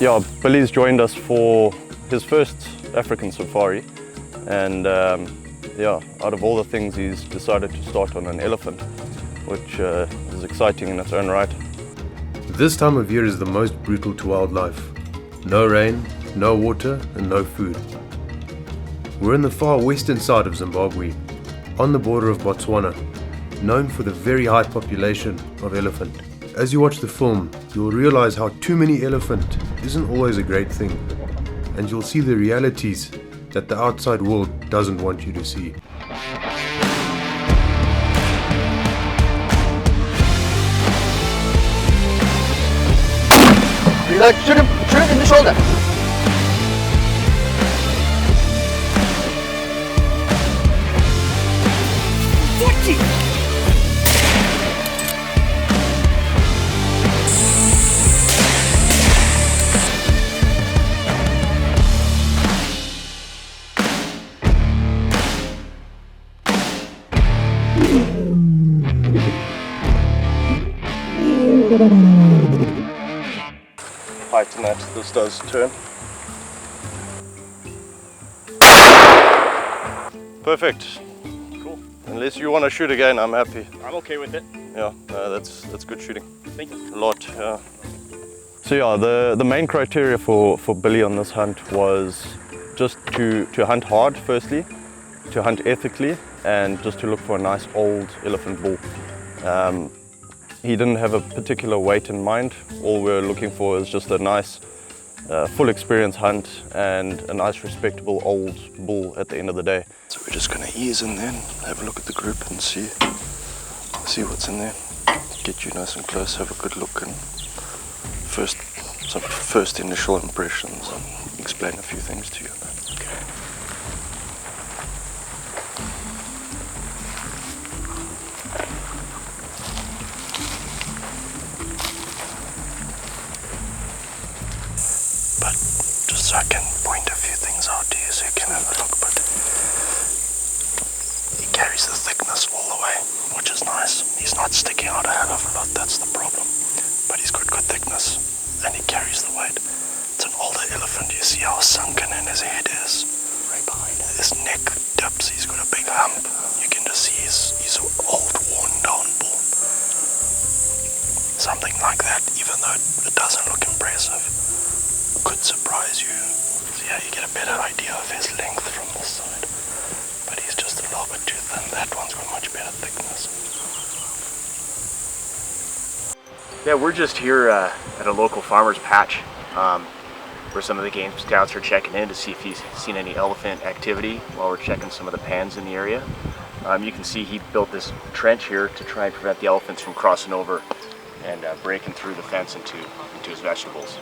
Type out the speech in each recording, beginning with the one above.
Yeah, Billy's joined us for his first African safari, and yeah, out of all the things he's decided to start on an elephant, which is exciting in its own right. This time of year is the most brutal to wildlife. No rain, no water, and no food. We're in the far western side of Zimbabwe, on the border of Botswana, known for the very high population of elephant. As you watch the film, you'll realize how too many elephant isn't always a great thing, and you'll see the realities that the outside world doesn't want you to see. Shoot him in the shoulder. Heighten that, this does turn. Perfect. Cool. Unless you want to shoot again, I'm happy. I'm okay with it. Yeah, that's good shooting. Thank you. A lot, yeah. So yeah, the main criteria for Billy on this hunt was just to hunt hard, firstly, to hunt ethically, and just to look for a nice old elephant bull. He didn't have a particular weight in mind. All we're looking for is just a nice, full experience hunt and a nice, respectable old bull at the end of the day. So we're just going to ease in then, have a look at the group and see what's in there. Get you nice and close, have a good look, and some first initial impressions, and explain a few things to you. But just so I can point a few things out to you so you can have a look, but he carries the thickness all the way, which is nice. He's not sticking out a hell of a lot, that's the problem. But he's got good thickness and he carries the weight. It's an older elephant, you see how sunken in his head is. Right behind him. His neck dips, he's got a big hump. You can just see he's an old, worn down bull. Something like that, even though it doesn't look impressive, could surprise you. So yeah, you get a better idea of his length from this side. But he's just a little bit too thin. That one's got much better thickness. Yeah, we're just here at a local farmer's patch where some of the game scouts are checking in to see if he's seen any elephant activity while we're checking some of the pans in the area. You can see he built this trench here to try and prevent the elephants from crossing over and breaking through the fence into his vegetables.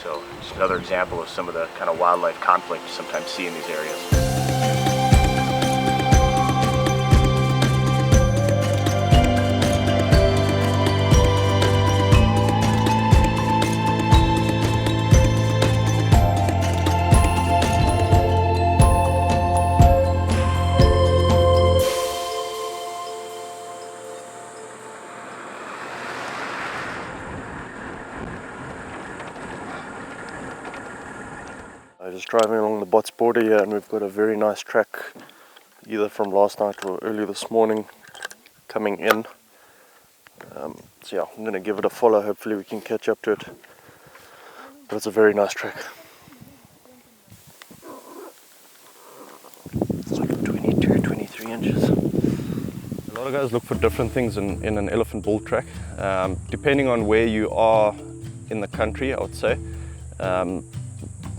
So just another example of some of the kind of wildlife conflict you sometimes see in these areas. Just driving along the Bots border here, and we've got a very nice track either from last night or early this morning coming in. So yeah, I'm going to give it a follow, hopefully we can catch up to it, but it's a very nice track. It's like 22, 23 inches. A lot of guys look for different things in an elephant bull track, depending on where you are in the country, I would say.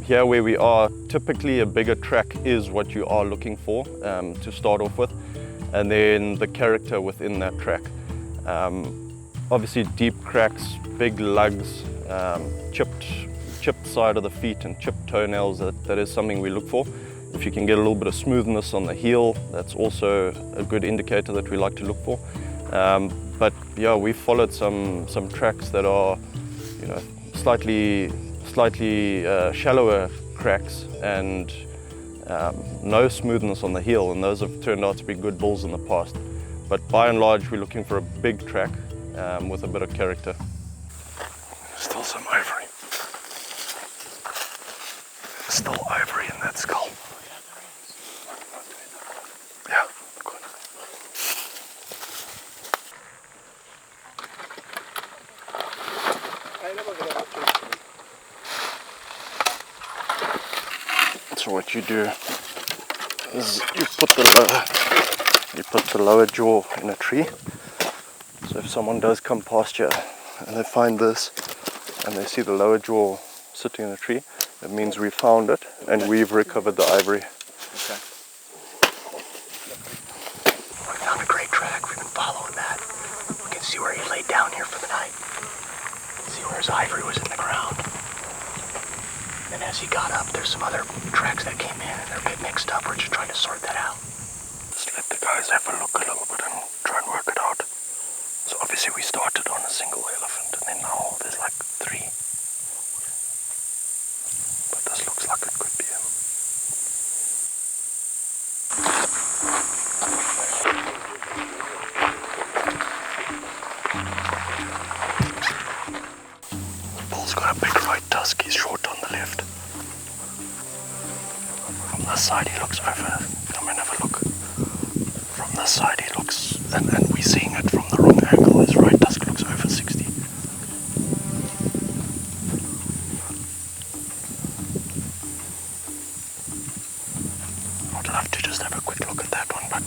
Here where we are, typically a bigger track is what you are looking for to start off with, and then the character within that track. Obviously deep cracks, big lugs, chipped side of the feet and chipped toenails, that is something we look for. If you can get a little bit of smoothness on the heel, that's also a good indicator that we like to look for. But yeah, we've followed some tracks that are, you know, slightly shallower cracks and no smoothness on the heel, and those have turned out to be good bulls in the past. But by and large, we're looking for a big track with a bit of character. Still some ivory. There's still ivory in that skull. Yeah, good. So what you do is you put the lower jaw in a tree. So if someone does come past you and they find this and they see the lower jaw sitting in a tree, it means we found it and we've recovered the ivory. Okay. We found a great track. We've been following that. We can see where he laid down here for the night. See where his ivory was in the ground. And as he got up, there's some other tracks that came in and they're a bit mixed up. We're just trying to sort that out. Just let the guys have a look a little bit and try and work it out. So obviously we started on a single elephant and then now there's like 3. But this looks like it could be him. The bull's got a big right tusk, he's short on the left. From this side he looks over, come and have a look. From this side he looks, and we're seeing it from the wrong angle, his right tusk looks over 60. I'd love to just have a quick look at that one, but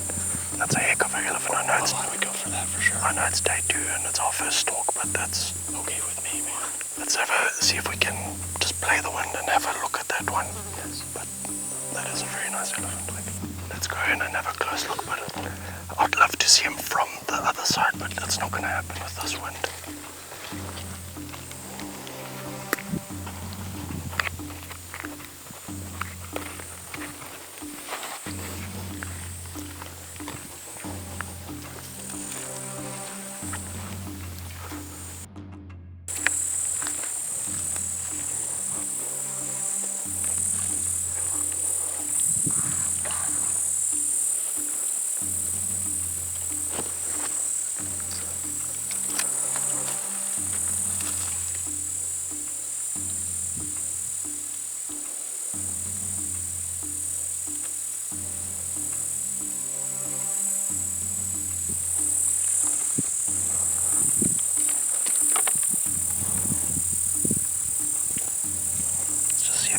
that's a heck of an elephant. I know Why don't we go for that for sure? I know it's day 2 and it's our first stalk, but that's Okay with me, man. let's see if we can just play the wind and have a look at that one. Yes. But that is a very nice elephant. Let's go in and have a close look, but I'd love to see him from the other side, but that's not going to happen with this wind.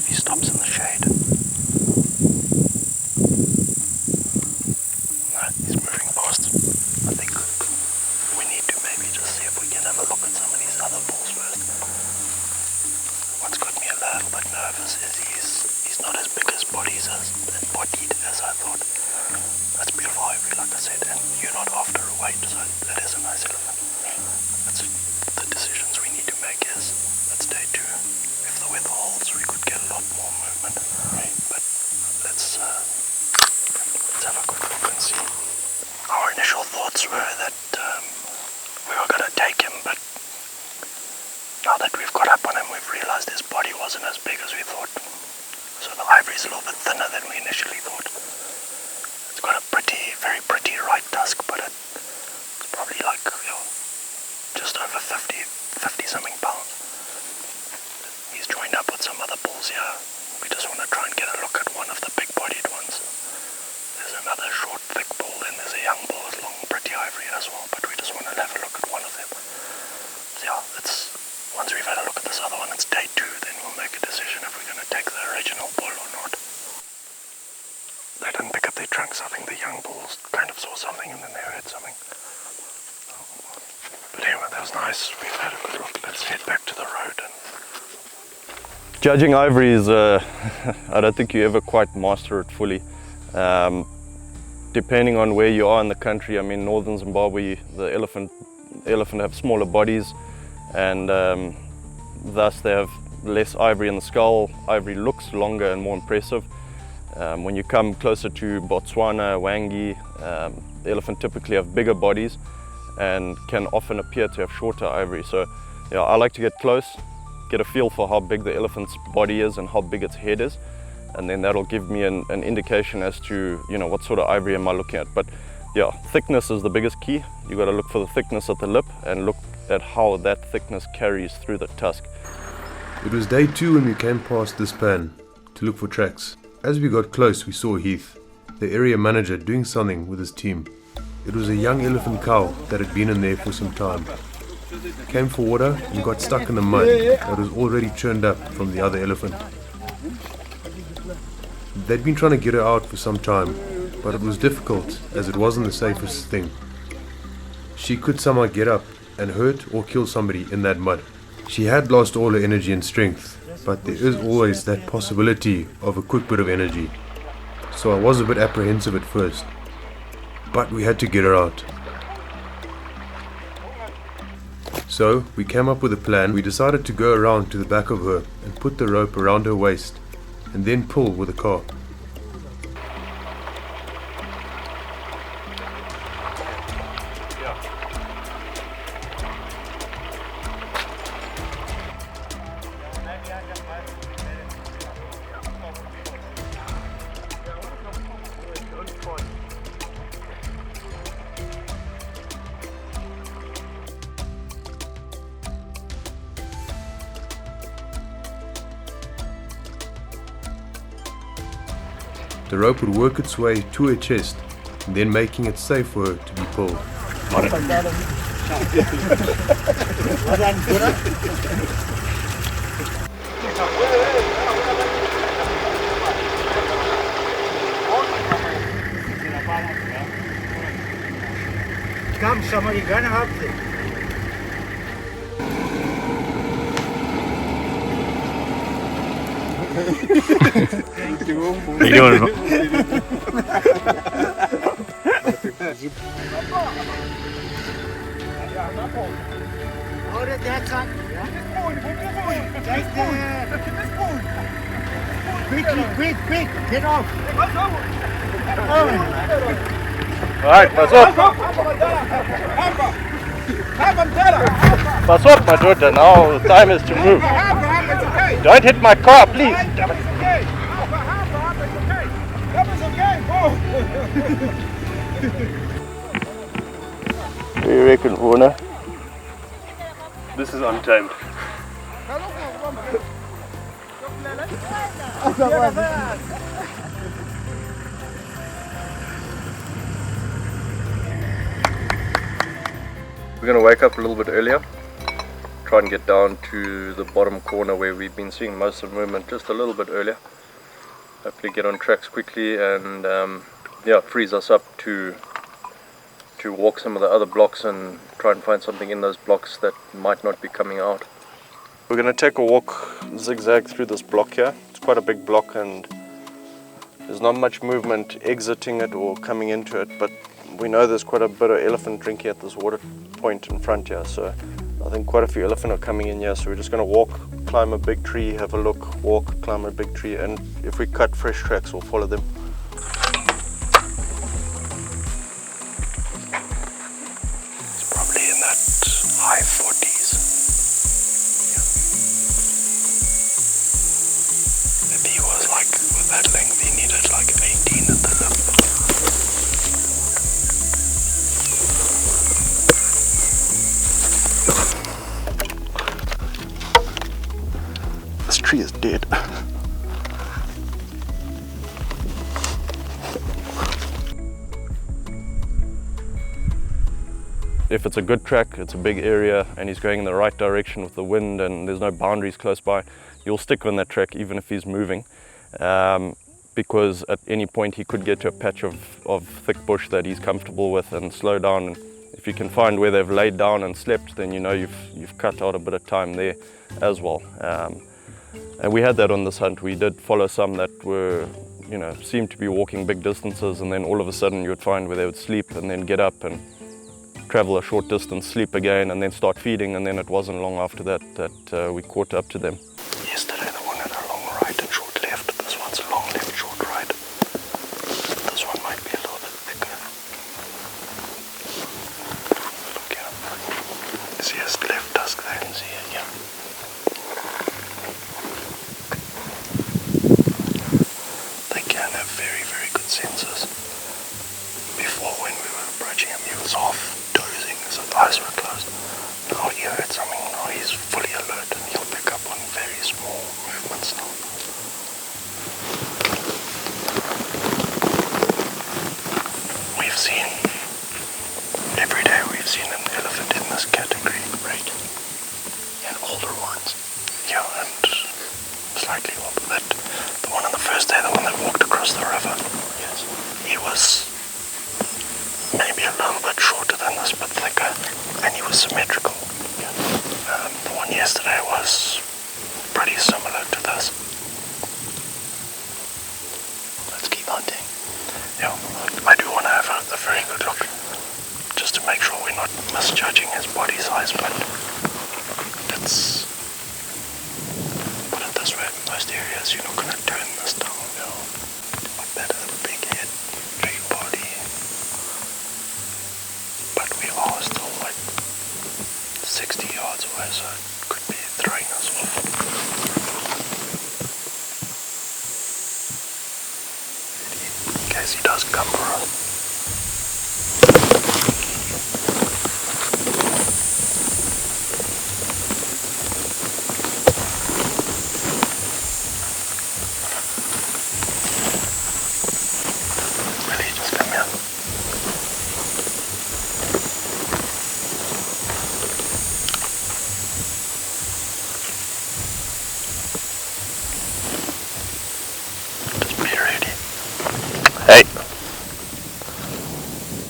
He stops in the shade. No, he's moving past. I think we need to maybe just see if we can have a look at some of these other bulls first. What's got me a little bit nervous is he's not as big as bodied as I thought. That's beautiful ivory, like I said, and you're not after a weight, so that is a nice elephant. That's the decisions we need to make is that's day 2. If the weather holds, we could get a lot more movement. Right. But let's have a quick look and see. Our initial thoughts were that we were going to take him, but now that we've got up on him, we've realized his body wasn't as big as we thought. So the ivory's a little bit thinner than we initially thought. It's got a very pretty right tusk, but it's probably like just over 50 something pounds. He's joined up with some other bulls here. We just want to try and get a look at one of the big-bodied ones. There's another short, thick bull, and there's a young bull with long, pretty ivory as well, but we just want to have a look at one of them. So yeah, once we've had a look at this other one, it's day 2, then we'll make a decision if we're going to take the original bull or not. They didn't pick up their trunks. I think the young bulls kind of saw something and then they heard something. But anyway, that was nice. We've had a good look. Let's head back to the road. Judging ivory is, I don't think you ever quite master it fully. Depending on where you are in the country, I mean, northern Zimbabwe, the elephant have smaller bodies, and thus they have less ivory in the skull. Ivory looks longer and more impressive. When you come closer to Botswana, Wangi, the elephant typically have bigger bodies and can often appear to have shorter ivory. So yeah, I like to get close, get a feel for how big the elephant's body is and how big its head is, and then that'll give me an indication as to, you know, what sort of ivory am I looking at. But yeah, thickness is the biggest key. You got to look for the thickness at the lip and look at how that thickness carries through the tusk. It was day 2 when we came past this pan. to look for tracks. As we got close, we saw Heath, the area manager, doing something with his team. It was a young elephant cow that had been in there for some time. Came for water and got stuck in the mud that was already churned up from the other elephant. They'd been trying to get her out for some time, but it was difficult as it wasn't the safest thing. She could somehow get up and hurt or kill somebody in that mud. She had lost all her energy and strength, but there is always that possibility of a quick bit of energy. So I was a bit apprehensive at first, but we had to get her out. So we came up with a plan. We decided to go around to the back of her and put the rope around her waist and then pull with the car. The rope would work its way to her chest, and then making it safe for her to be pulled. Come, somebody gonna help you. How you doing? Hold it there, son. Take that. Quick, get off. Alright, pass up. Pass up, my daughter. Now the time is to move. Don't hit my car, please. What do you reckon, Vaughan? This is Untamed. We're going to wake up a little bit earlier, try and get down to the bottom corner where we've been seeing most of the movement just a little bit earlier. Hopefully get on tracks quickly and yeah, frees us up to walk some of the other blocks and try and find something in those blocks that might not be coming out. We're going to take a walk zigzag through this block here. It's quite a big block and there's not much movement exiting it or coming into it, but we know there's quite a bit of elephant drinking at this water point in front here, so I think quite a few elephant are coming in here, so we're just going to walk, climb a big tree, have a look, walk, climb a big tree, and if we cut fresh tracks we'll follow them. It's probably in that high 40s. Yeah. If he was like with that length he needed like 18 at the lip. This tree is dead. If it's a good track, it's a big area and he's going in the right direction with the wind and there's no boundaries close by, you'll stick on that track even if he's moving, because at any point he could get to a patch of thick bush that he's comfortable with and slow down. And if you can find where they've laid down and slept, then you know you've cut out a bit of time there as well. And we had that on this hunt. We did follow some that were, you know, seemed to be walking big distances, and then all of a sudden you would find where they would sleep and then get up and travel a short distance, sleep again, and then start feeding, and then it wasn't long after that we caught up to them. Yesterday the one had a long right and short left. This one's a long left, short right. This one might be a little bit thicker. Look here. See his left tusk there? You can see it, yeah. They can have very, very good senses. Before, when we were approaching him, he was half dozing, his eyes were closed. Now he heard something, now he's fully alert and he'll pick up on very slightly off of it. The one on the first day, the one that walked across the river. Yes. He was maybe a little bit shorter than this, but thicker, and he was symmetrical. Yeah. The one yesterday was pretty similar to this. Let's keep hunting. Yeah, I do want to have a very good look, just to make sure we're not misjudging his body size, but let's put it this way, in most areas you're not going to turn this down. You know, a better big head, big body, but we are still like 60 yards away, so it could be throwing us off. In case he does come for us.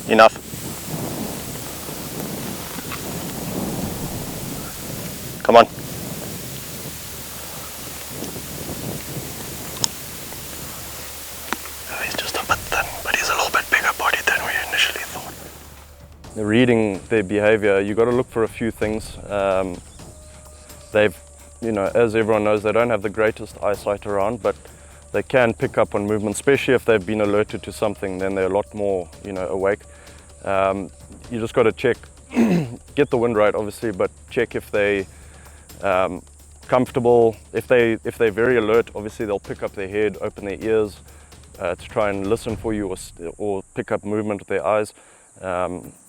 Enough. Come on. He's just a bit thin, but he's a little bit bigger bodied than we initially thought. Reading their behavior, you got to look for a few things. They've, you know, as everyone knows, they don't have the greatest eyesight around, but they can pick up on movement, especially if they've been alerted to something. Then they're a lot more, you know, awake. You just got to check, get the wind right, obviously, but check if they comfortable. If they're very alert, obviously they'll pick up their head, open their ears to try and listen for you, or pick up movement with their eyes.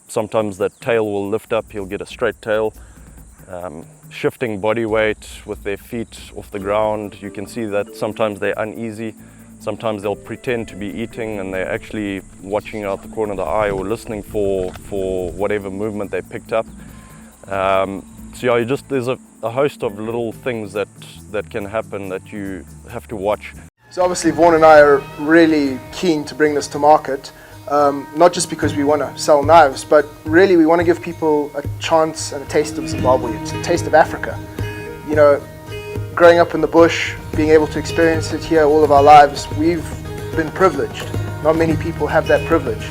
Sometimes the tail will lift up, he'll get a straight tail. Shifting body weight with their feet off the ground, you can see that sometimes they're uneasy. Sometimes they'll pretend to be eating and they're actually watching out the corner of the eye or listening for whatever movement they picked up. So yeah, there's a host of little things that can happen that you have to watch. So obviously Vaughan and I are really keen to bring this to market, not just because we want to sell knives, but really we want to give people a chance and a taste of Zimbabwe, a taste of Africa. You know, growing up in the bush, being able to experience it here all of our lives, we've been privileged. Not many people have that privilege.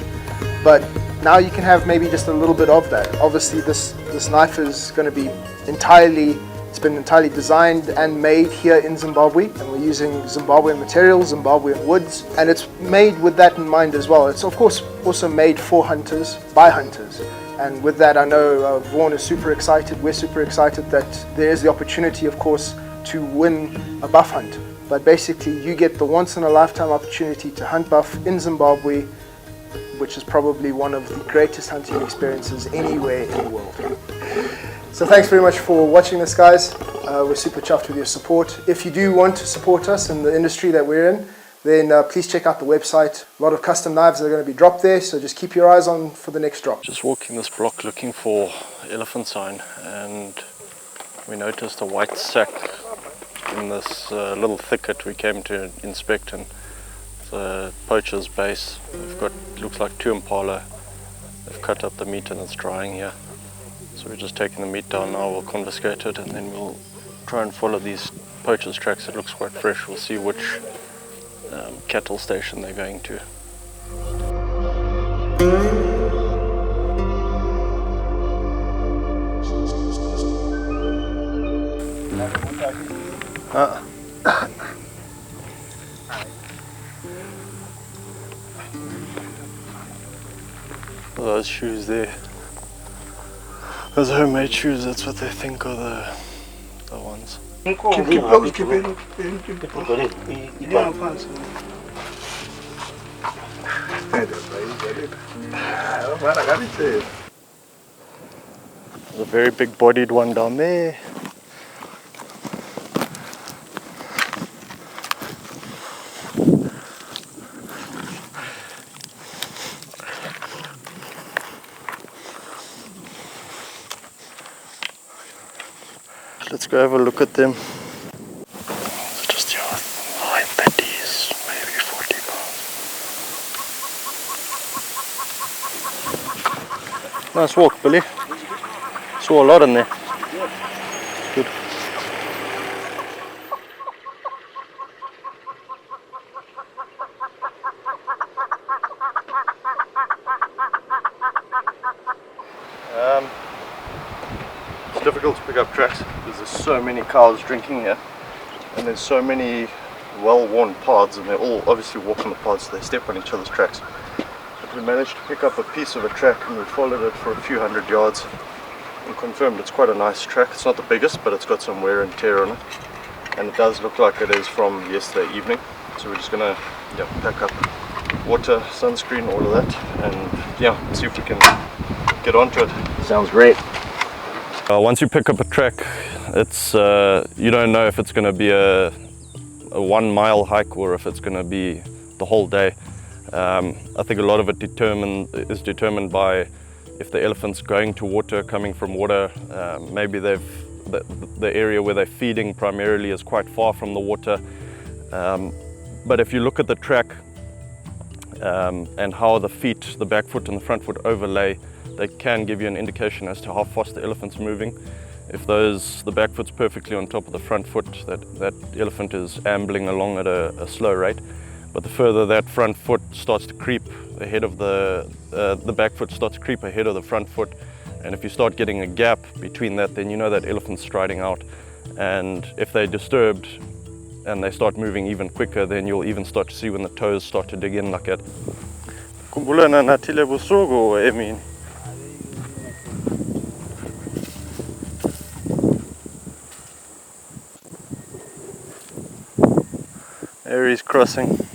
But now you can have maybe just a little bit of that. Obviously this knife is going to be it's been entirely designed and made here in Zimbabwe, and we're using Zimbabwean materials, Zimbabwean woods, and it's made with that in mind as well. It's of course also made for hunters, by hunters. And with that, I know Vaughan is super excited, we're super excited that there is the opportunity, of course, to win a buff hunt. But basically you get the once in a lifetime opportunity to hunt buff in Zimbabwe, which is probably one of the greatest hunting experiences anywhere in the world. So thanks very much for watching this, guys. We're super chuffed with your support. If you do want to support us in the industry that we're in, then please check out the website. A lot of custom knives are going to be dropped there, so just keep your eyes on for the next drop. Just walking this block looking for elephant sign, and we noticed a white sack in this little thicket we came to inspect, and it's a poacher's base. They've got, looks like 2 impala. They've cut up the meat and it's drying here. So we're just taking the meat down now, we'll confiscate it, and then we'll try and follow these poacher's tracks. It looks quite fresh. We'll see which cattle station they're going to. Those shoes there, those homemade shoes, that's what they think are the ones. There's a very big bodied one down there. Let's go have a look at them. Just Nice walk, Billy. Saw a lot in there. Good. It's difficult to pick up tracks because there's so many cows drinking here, and there's so many well-worn paths, and they all obviously walk on the paths, so they step on each other's tracks. But we managed to pick up a piece of a track, and we followed it for a few hundred yards and confirmed it's quite a nice track. It's not the biggest, but it's got some wear and tear on it, and it does look like it is from yesterday evening. So we're just gonna pack up water, sunscreen, all of that, and see if we can get onto it. Sounds great. Once you pick up a track, it's you don't know if it's going to be a 1 mile hike or if it's going to be the whole day. I think a lot of it is determined by if the elephant's going to water, coming from water. Maybe the area where they're feeding primarily is quite far from the water. But if you look at the track and how the feet, the back foot and the front foot overlay, they can give you an indication as to how fast the elephant's moving. If the back foot's perfectly on top of the front foot, that elephant is ambling along at a slow rate. But the further that front foot starts to creep ahead of the back foot starts to creep ahead of the front foot, and if you start getting a gap between that, then you know that elephant's striding out. And if they're disturbed and they start moving even quicker, then you'll even start to see when the toes start to dig in like that. There he's crossing.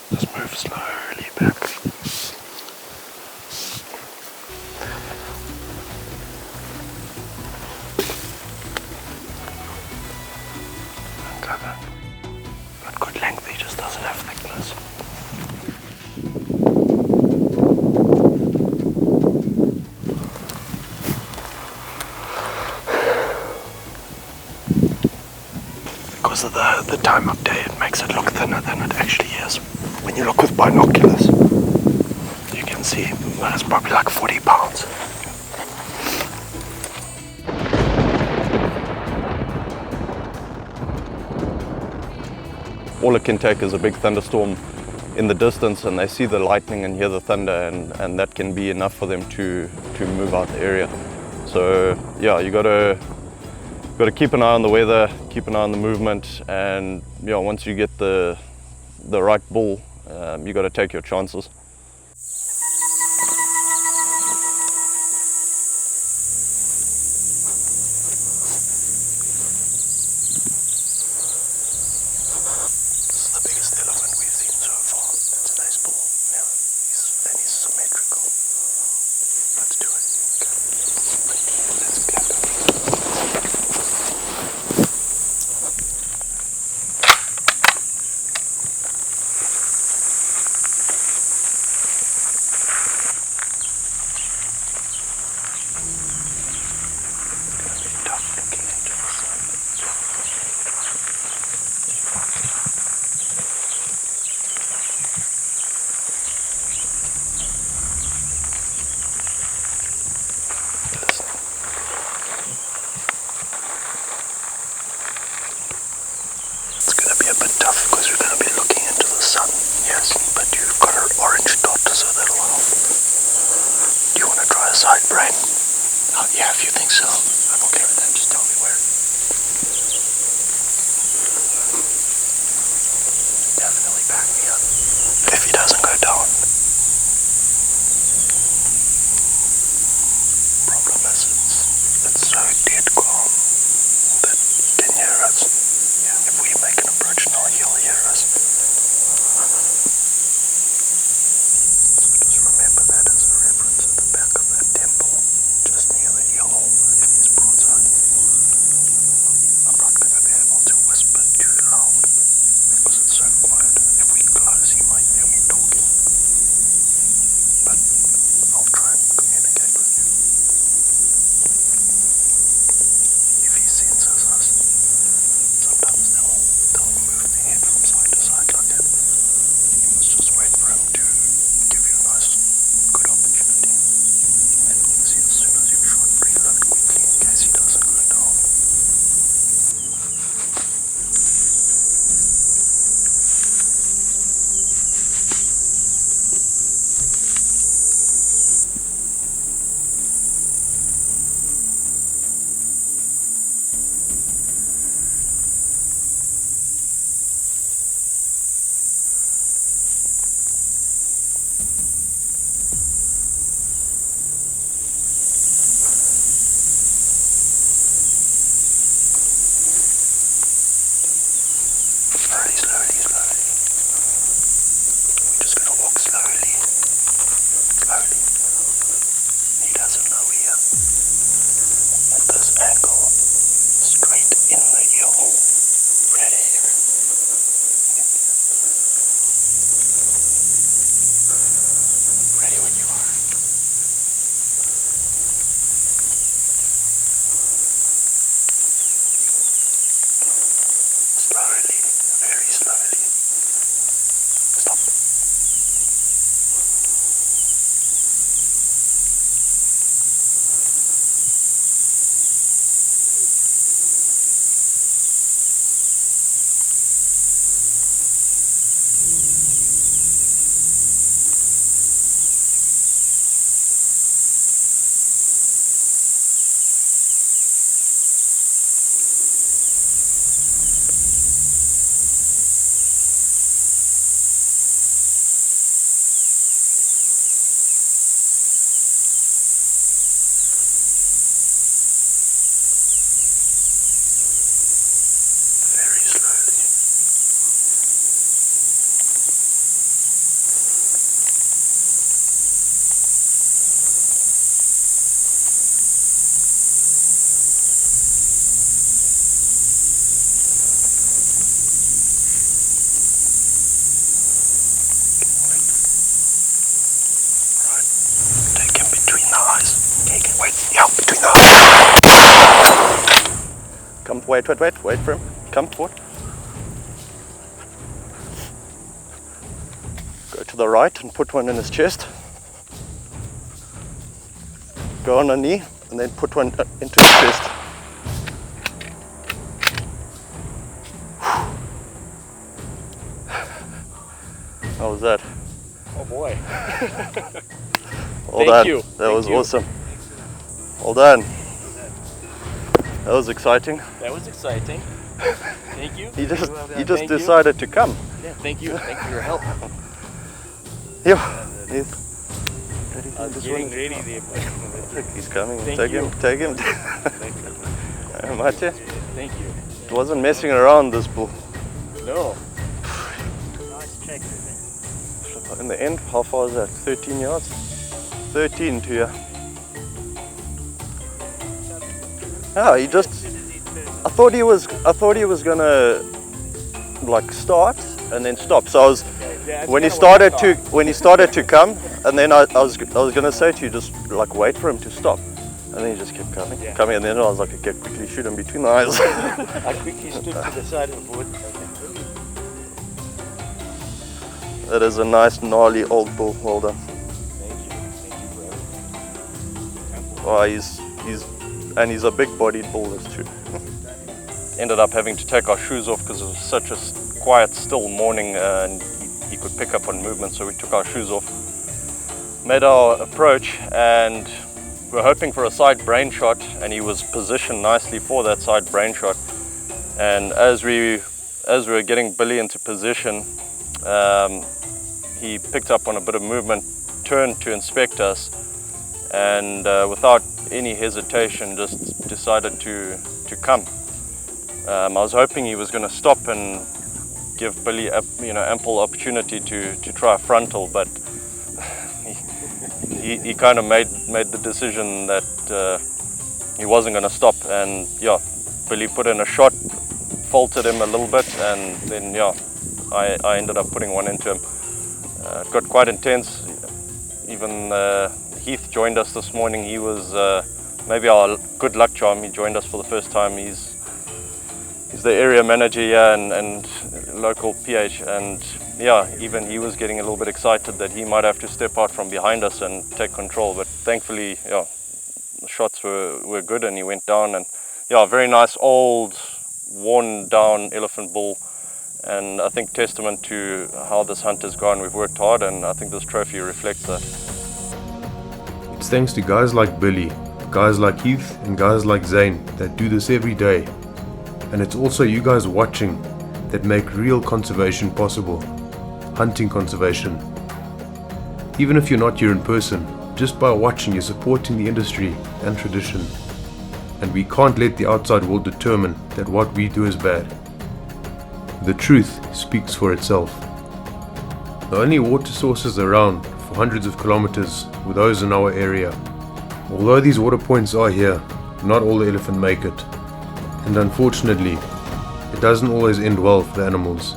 Just move slowly back. Uncover. Got good length, he just doesn't have thickness. Because of the time of day, it makes it look thinner than it actually is. When you look with binoculars, you can see that it's probably like 40 pounds. All it can take is a big thunderstorm in the distance, and they see the lightning and hear the thunder, and that can be enough for them to move out the area. So yeah, you got to keep an eye on the weather, keep an eye on the movement, and once you get the right bull, you got to take your chances. This is the biggest elephant we've seen so far. That's a nice bull. Yeah, he's symmetrical. Let's do it. Okay. Let's get him. go down. Problem is it's so dead calm that he can hear us. If we make an approach now, he'll hear us. So just remember that as a reference at the back of that temple, just near the hill, if he's broadside. I'm not going to be able to whisper too loud because it's so quiet. If we close, he might hear me talking. But I'll try and communicate with you. If he senses us, sometimes they'll move their head from side to side like that. You must just wait for him to give you a nice, good opportunity. And obviously as soon as you've shot, reload quickly in case he doesn't go down. Slowly. We're just going to walk slowly. He doesn't know we are at this angle, straight in the hill. Ready? Ready when you are. Slowly, very slowly. Stop. Very slowly. Right. Take him between the eyes. Wait, yeah, between the eyes. Come, wait for him. Come forward. Go to the right and put one in his chest. Go on a knee and then put one into his chest. How was that? Oh boy. Well done. That was awesome. Well done. That was exciting. That was exciting. Thank you. He just Thank you. decided to come. Yeah, thank you. Thank you for your help. Yeah. I was getting ready there. He's coming. Thank Take you. him. Take him. Mate, Thank you. it wasn't messing around, this bull. No. In the end, how far is that? 13 yards? 13 to here. Yeah, he just. I thought he was gonna like start and then stop. So I was when he started to come, and then I was gonna say to you, just like wait for him to stop, and then he just kept coming, and then I was like, okay, quickly shoot him between the eyes. I quickly stood to the side of the wood. That is a nice gnarly old bull. Well done. Thank you. Thank you for everything. Oh, he's a big-bodied bull, this too. Ended up having to take our shoes off because it was such a quiet, still morning, and he could pick up on movement. So we took our shoes off, made our approach, and we were hoping for a side brain shot, and he was positioned nicely for that side brain shot. And as we were getting Billy into position, he picked up on a bit of movement, turned to inspect us, and without any hesitation just decided to come. I was hoping he was going to stop and give Billy ample opportunity to try a frontal, but he kind of made the decision that he wasn't going to stop, and yeah, Billy put in a shot, faulted him a little bit, and then yeah, I ended up putting one into him. It got quite intense. Even Heath joined us this morning. He was maybe our good luck charm. He joined us for the first time. He's the area manager here and local PH, and yeah, even he was getting a little bit excited that he might have to step out from behind us and take control, but thankfully, yeah, the shots were good and he went down. And yeah, very nice old worn down elephant bull, and I think testament to how this hunt has gone. We've worked hard, and I think this trophy reflects that. It's thanks to guys like Billy, guys like Heath, and guys like Zane that do this every day. And it's also you guys watching that make real conservation possible. Hunting conservation. Even if you're not here in person, just by watching you're supporting the industry and tradition. And we can't let the outside world determine that what we do is bad. The truth speaks for itself. The only water sources around for hundreds of kilometers were those in our area. Although these water points are here, not all the elephant make it. And unfortunately, it doesn't always end well for the animals.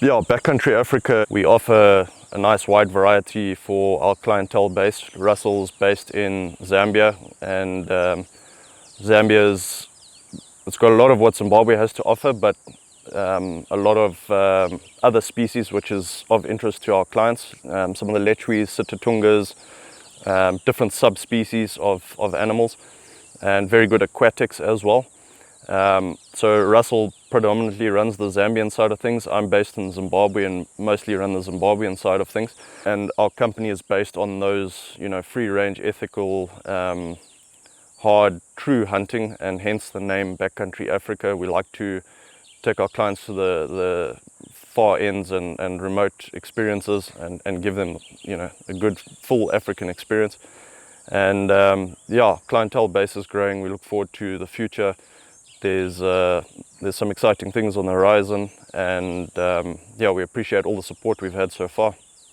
Yeah, Backcountry Africa, we offer a nice wide variety for our clientele base. Russell's based in Zambia, and it's got a lot of what Zimbabwe has to offer, but a lot of other species which is of interest to our clients. Some of the lechwis, sitatungas, different subspecies of animals, and very good aquatics as well. So Russell predominantly runs the Zambian side of things. I'm based in Zimbabwe and mostly run the Zimbabwean side of things. And our company is based on those, free range, ethical, hard, true hunting, and hence the name Backcountry Africa. We like to take our clients to the far ends and remote experiences and give them, a good full African experience. And yeah, clientele base is growing. We look forward to the future. There's some exciting things on the horizon, and yeah, we appreciate all the support we've had so far.